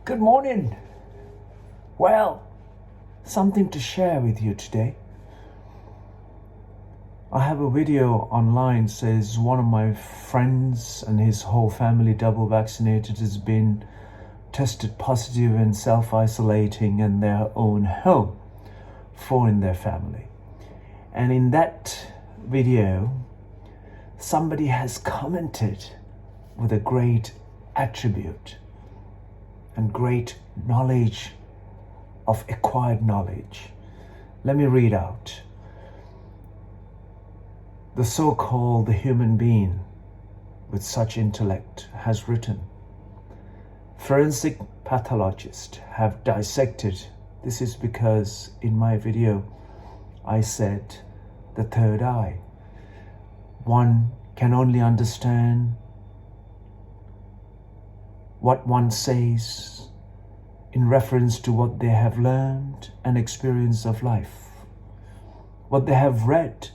Good morning. Well, something to share with you today. I have a video online says one of my friends and his whole family double vaccinated has been tested positive and self-isolating in their own home, 4 in their family. And in that video, somebody has commented with a great attribute and great knowledge of acquired knowledge. Let me read out. The so-called human being with such intellect has written, forensic pathologists have dissected. This is because in my video I said the third eye. One can only understand what one says in reference to what they have learned and experienced of life. What they have read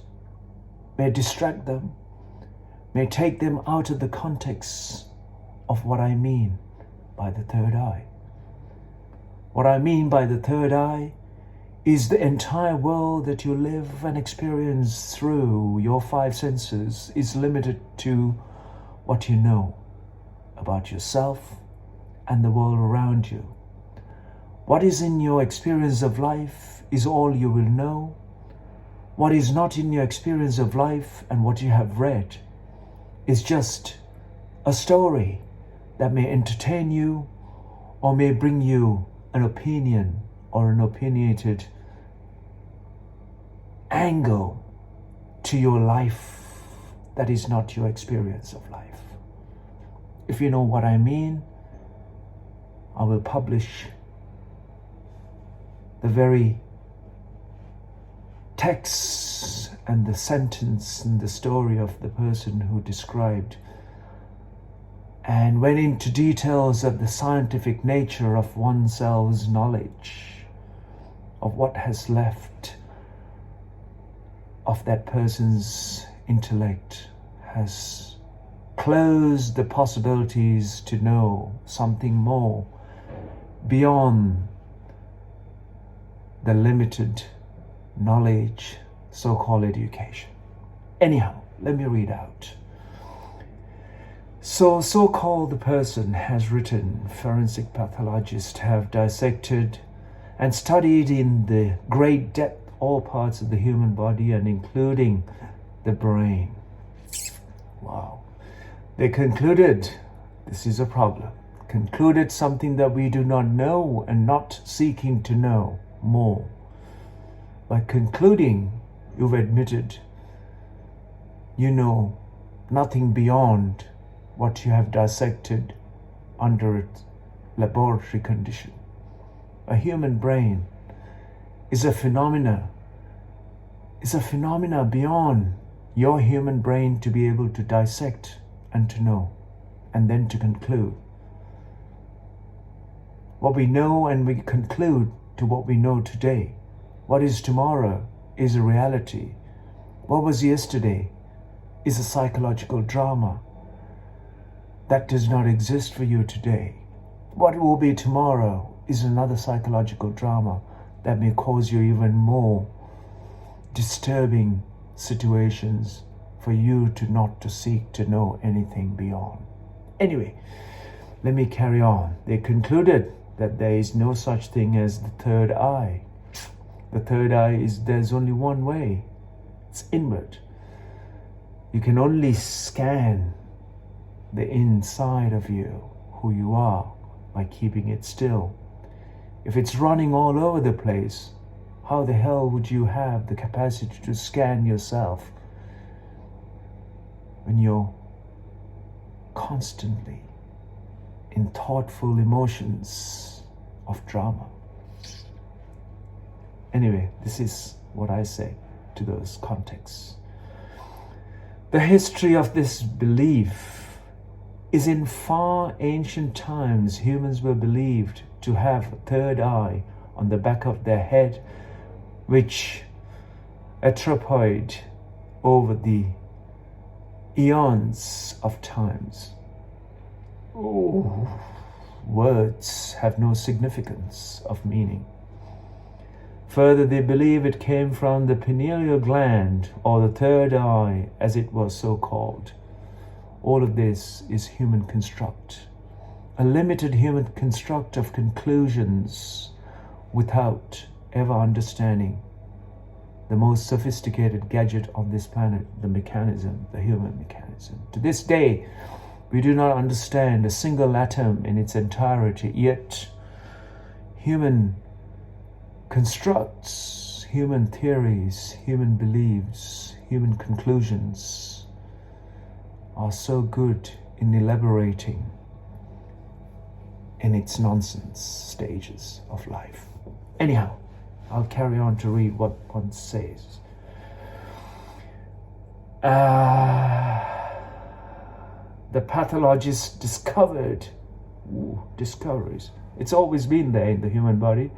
may distract them, may take them out of the context of what I mean by the third eye. What I mean by the third eye is the entire world that you live and experience through your 5 senses is limited to what you know about yourself and the world around you. What is in your experience of life is all you will know. What is not in your experience of life and what you have read is just a story that may entertain you or may bring you an opinion or an opinionated angle to your life that is not your experience of life. If you know what I mean, I will publish the very text and the sentence and the story of the person who described and went into details of the scientific nature of oneself's knowledge, of what has left of that person's intellect, has closed the possibilities to know something more beyond the limited knowledge, so-called education. Anyhow, let me read out. So-called the person has written, forensic pathologists have dissected and studied in the great depth all parts of the human body and including the brain. Wow. They concluded, this is a problem, concluded something that we do not know and not seeking to know more. By concluding, you've admitted you know nothing beyond what you have dissected under its laboratory condition. A human brain is a phenomena beyond your human brain to be able to dissect and to know and then to conclude. What we know and we conclude to what we know today. What is tomorrow is a reality. What was yesterday is a psychological drama that does not exist for you today. What will be tomorrow is another psychological drama that may cause you even more disturbing situations for you to not to seek to know anything beyond. Anyway, let me carry on. They concluded that there is no such thing as the third eye. The third eye is there's only one way. It's inward. You can only scan the inside of you, who you are, by keeping it still. If it's running all over the place, how the hell would you have the capacity to scan yourself when you're constantly in thoughtful emotions of drama? Anyway, this is what I say to those contexts. The history of this belief is in far ancient times, humans were believed to have a third eye on the back of their head, which atrophied over the eons of times. Oh, words have no significance of meaning. Further, they believe it came from the pineal gland, or the third eye, as it was so called. All of this is human construct, a limited human construct of conclusions without ever understanding the most sophisticated gadget on this planet, the mechanism, the human mechanism. To this day, we do not understand a single atom in its entirety, yet human constructs, human theories, human beliefs, human conclusions are so good in elaborating in its nonsense stages of life. Anyhow, I'll carry on to read what one says. The pathologist discovered, discoveries. It's always been there in the human body,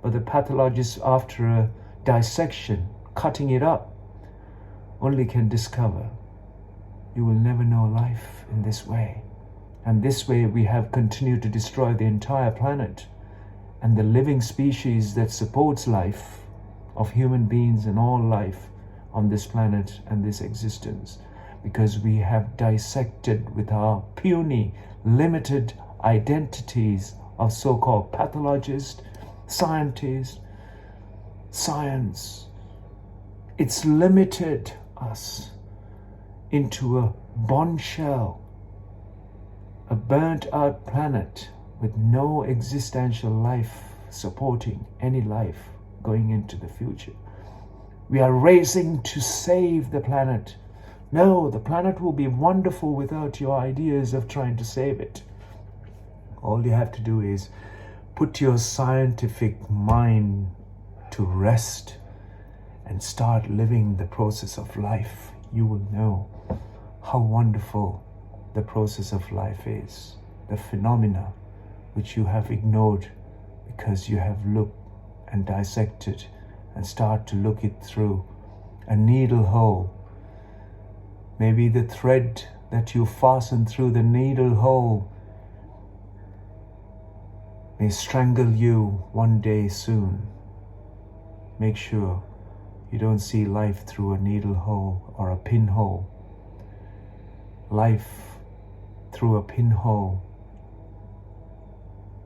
but the pathologist, after a dissection, cutting it up, only can discover you will never know life in this way. And this way we have continued to destroy the entire planet and the living species that supports life of human beings and all life on this planet and this existence, because we have dissected with our puny, limited identities of so-called pathologists, scientists, science. It's limited us into a bombshell, a burnt out planet with no existential life supporting any life going into the future. We are racing to save the planet. No, the planet will be wonderful without your ideas of trying to save it. All you have to do is put your scientific mind to rest and start living the process of life. You will know how wonderful the process of life is, the phenomena which you have ignored because you have looked and dissected and start to look it through a needle hole. Maybe the thread that you fasten through the needle hole may strangle you one day soon. Make sure you don't see life through a needle hole or a pinhole. Life through a pinhole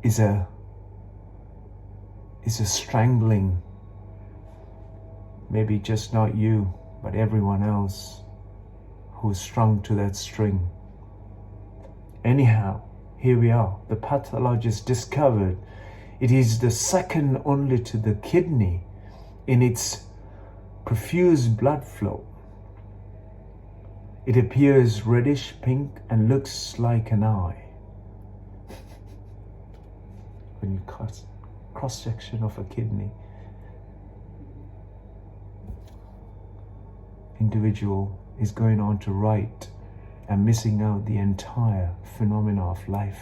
is a strangling, maybe just not you, but everyone else who's strung to that string. Anyhow, here we are. The pathologist discovered it is the second only to the kidney in its profuse blood flow. It appears reddish pink and looks like an eye. When you cross-section of a kidney, individual is going on to write and missing out the entire phenomena of life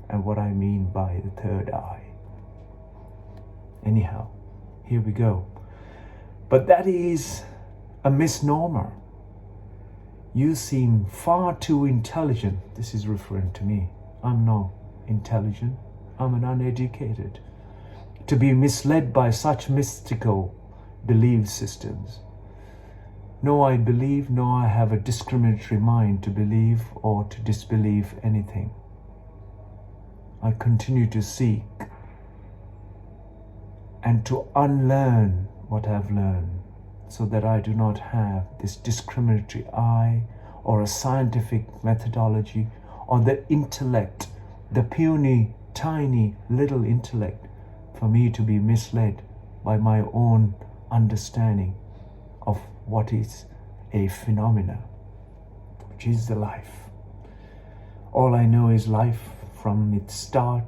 and what I mean by the third eye. Anyhow, here we go. But that is a misnomer. You seem far too intelligent. This is referring to me. I'm not intelligent. I'm an uneducated. To be misled by such mystical belief systems. No, I believe, no, I have a discriminatory mind to believe or to disbelieve anything. I continue to seek and to unlearn what I've learned, so that I do not have this discriminatory eye or a scientific methodology or the intellect, the puny, tiny, little intellect, for me to be misled by my own understanding of what is a phenomena, which is the life. All I know is life from its start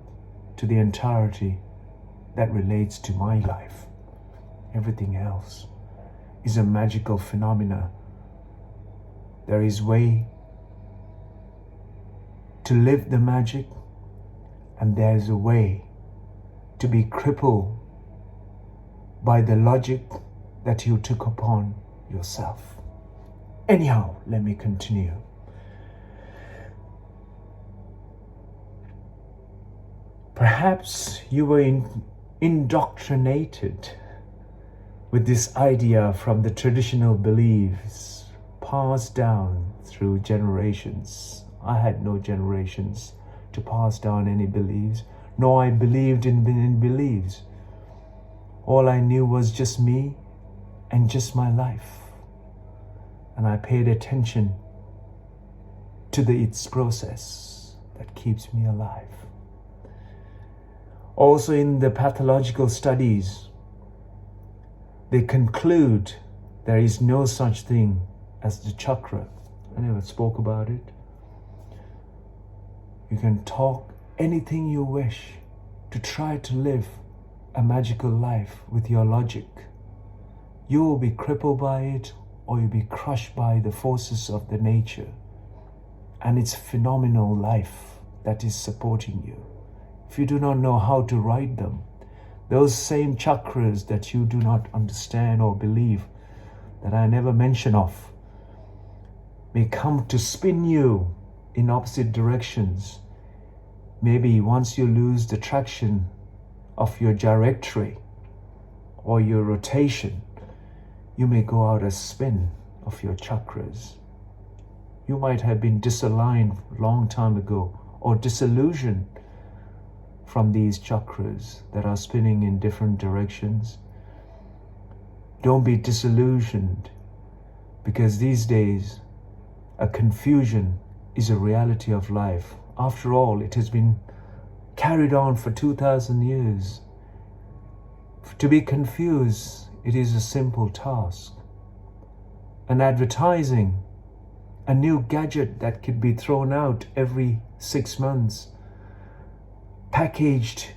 to the entirety that relates to my life. Everything else is a magical phenomena. There is way to live the magic, and there is a way to be crippled by the logic that you took upon yourself. Anyhow, let me continue. Perhaps you were indoctrinated with this idea from the traditional beliefs passed down through generations. I had no generations to pass down any beliefs, nor I believed in beliefs. All I knew was just me and just my life. And I paid attention to its process that keeps me alive. Also in the pathological studies, they conclude there is no such thing as the chakra. I never spoke about it. You can talk anything you wish to try to live a magical life with your logic. You will be crippled by it, or you'll be crushed by the forces of the nature and its phenomenal life that is supporting you. If you do not know how to ride them, those same chakras that you do not understand or believe, that I never mention of, may come to spin you in opposite directions. Maybe once you lose the traction of your trajectory or your rotation, you may go out of spin of your chakras. You might have been disaligned a long time ago, or disillusioned from these chakras that are spinning in different directions. Don't be disillusioned, because these days a confusion is a reality of life. After all, it has been carried on for 2,000 years. To be confused, it is a simple task. An advertising, a new gadget that could be thrown out every 6 months, packaged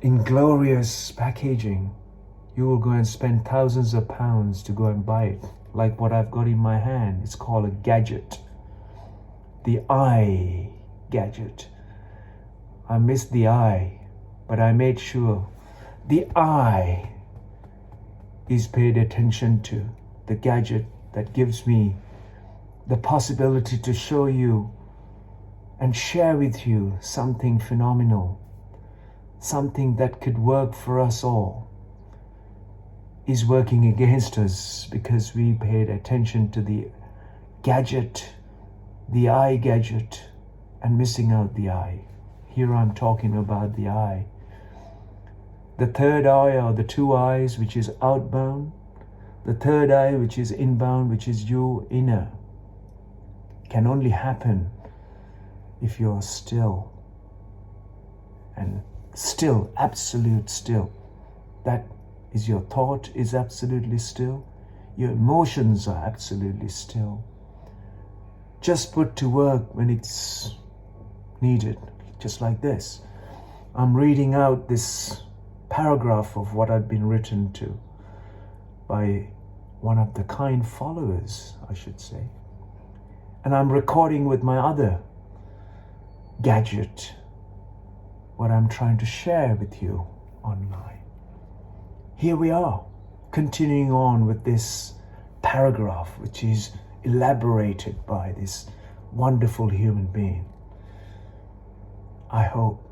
in glorious packaging. You will go and spend thousands of pounds to go and buy it, like what I've got in my hand. It's called a gadget, the eye gadget. I missed the eye, but I made sure the eye is paid attention to. The gadget that gives me the possibility to show you and share with you something phenomenal, something that could work for us all, is working against us because we paid attention to the gadget, the eye gadget, and missing out the eye. Here I'm talking about the eye. The third eye, or the two eyes, which is outbound, the third eye, which is inbound, which is you inner, can only happen if you're still, and still, absolute still. That is, your thought is absolutely still, your emotions are absolutely still. Just put to work when it's needed, just like this. I'm reading out this paragraph of what I've been written to by one of the kind followers, I should say. And I'm recording with my other gadget what I'm trying to share with you online. Here we are, continuing on with this paragraph, which is elaborated by this wonderful human being. I hope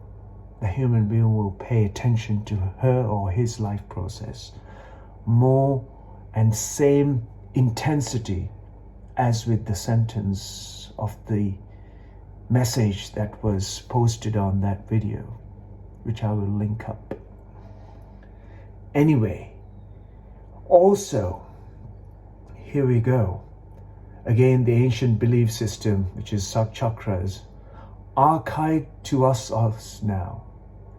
the human being will pay attention to her or his life process more and same intensity as with the sentence of the message that was posted on that video, which I will link up. Anyway, also, here we go. Again, the ancient belief system, which is sub-chakras, archaic to us now.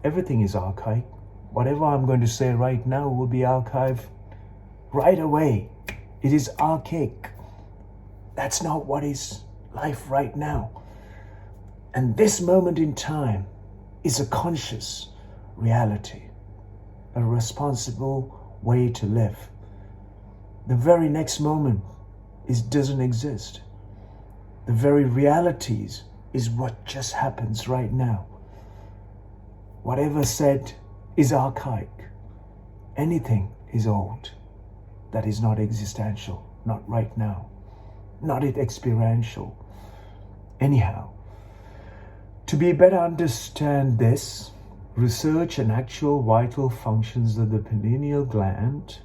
Everything is archaic. Whatever I'm going to say right now will be archived right away. It is archaic. That's not what is life right now. And this moment in time is a conscious reality, a responsible way to live. The very next moment doesn't exist. The very realities is what just happens right now. Whatever said is archaic. Anything is old that is not existential, not right now, not experiential. Anyhow, To be better understand this, research and actual vital functions of the pineal gland,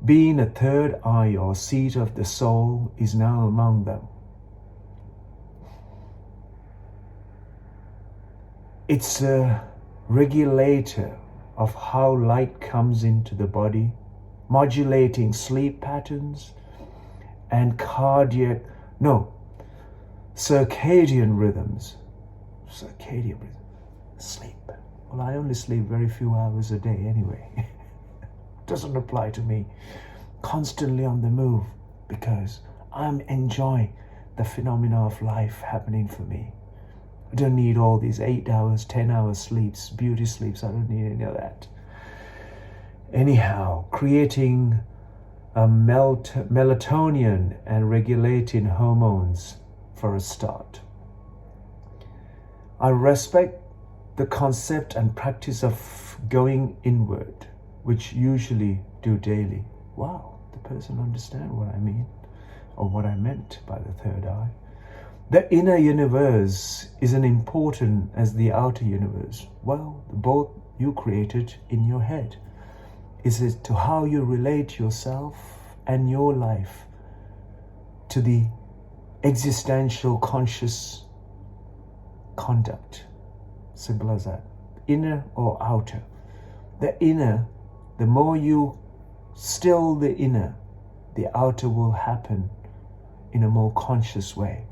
being a third eye or seat of the soul, is now among them. It's a regulator of how light comes into the body, modulating sleep patterns and circadian rhythms. Sleep. Well, I only sleep very few hours a day anyway. Doesn't apply to me. Constantly on the move because I'm enjoying the phenomena of life happening for me. I don't need all these 8 hours, 10 hours sleeps, beauty sleeps. I don't need any of that. Anyhow, creating a melatonin and regulating hormones for a start. I respect the concept and practice of going inward, which usually do daily. Wow, the person understands what I mean, or what I meant by the third eye. The inner universe is as important as the outer universe. Well, both you created in your head. Is it to how you relate yourself and your life to the existential conscious conduct? Simple as that. Inner or outer. The inner, the more you still the inner, the outer will happen in a more conscious way.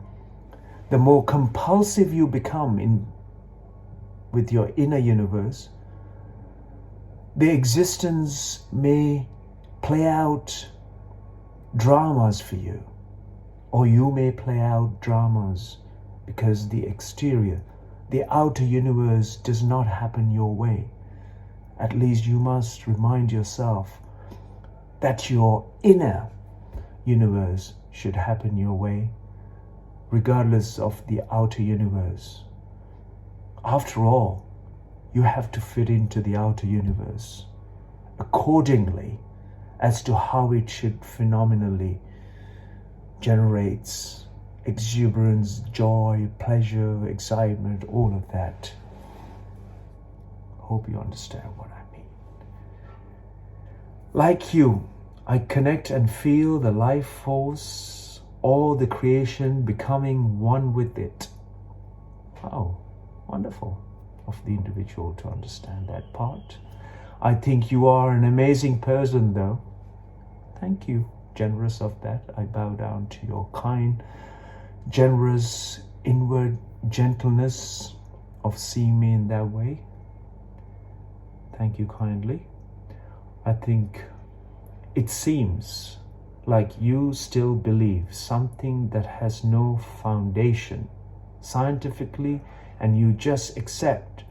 The more compulsive you become with your inner universe, the existence may play out dramas for you, or you may play out dramas because the exterior, the outer universe does not happen your way. At least you must remind yourself that your inner universe should happen your way, regardless of the outer universe. After all, you have to fit into the outer universe accordingly as to how it should phenomenally generates exuberance, joy, pleasure, excitement, all of that. Hope you understand what I mean. Like you, I connect and feel the life force, all the creation becoming one with it. Oh, wonderful of the individual to understand that part. I think you are an amazing person though. Thank you, generous of that. I bow down to your kind, generous, inward gentleness of seeing me in that way. Thank you kindly. I think it seems like you still believe something that has no foundation scientifically, and you just accept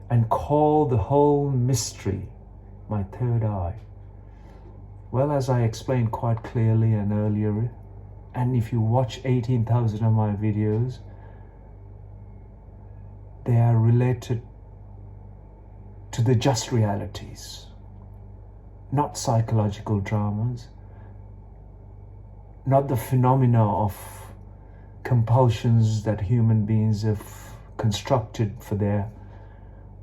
and call the whole mystery my third eye. Well, as I explained quite clearly and earlier, and if you watch 18,000 of my videos, they are related to the just realities, not psychological dramas, not the phenomena of compulsions that human beings have constructed for their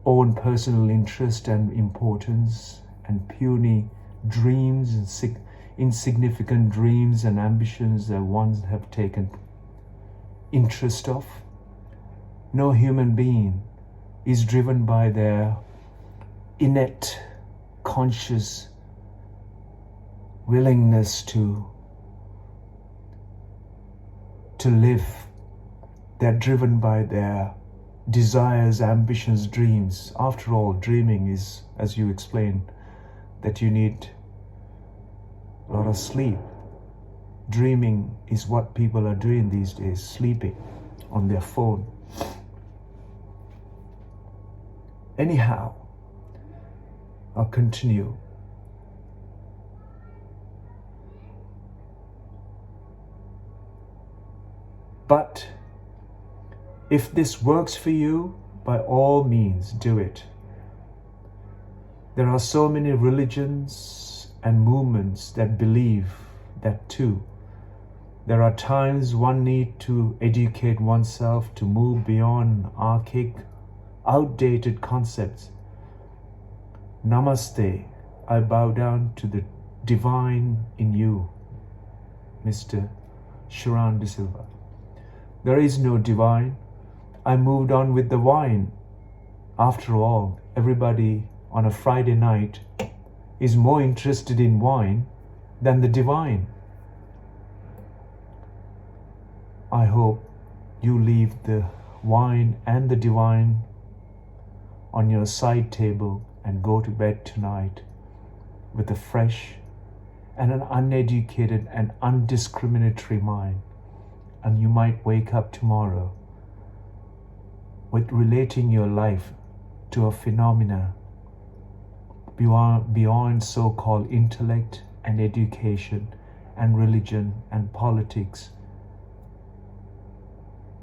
own personal interest and importance, and puny dreams and insignificant dreams and ambitions that ones have taken interest of. No human being is driven by their innate conscious willingness to live. They're driven by their desires, ambitions, dreams. After all, dreaming is, as you explained, that you need a lot of sleep. Dreaming is what people are doing these days, sleeping on their phone. Anyhow, I'll continue. But if this works for you, by all means do it. There are so many religions and movements that believe that too. There are times one needs to educate oneself to move beyond archaic, outdated concepts. Namaste. I bow down to the divine in you, Mr. Sharon De Silva. There is no divine. I moved on with the wine. After all, everybody on a Friday night is more interested in wine than the divine. I hope you leave the wine and the divine on your side table and go to bed tonight with a fresh and an uneducated and undiscriminatory mind. And you might wake up tomorrow with relating your life to a phenomena beyond so-called intellect and education and religion and politics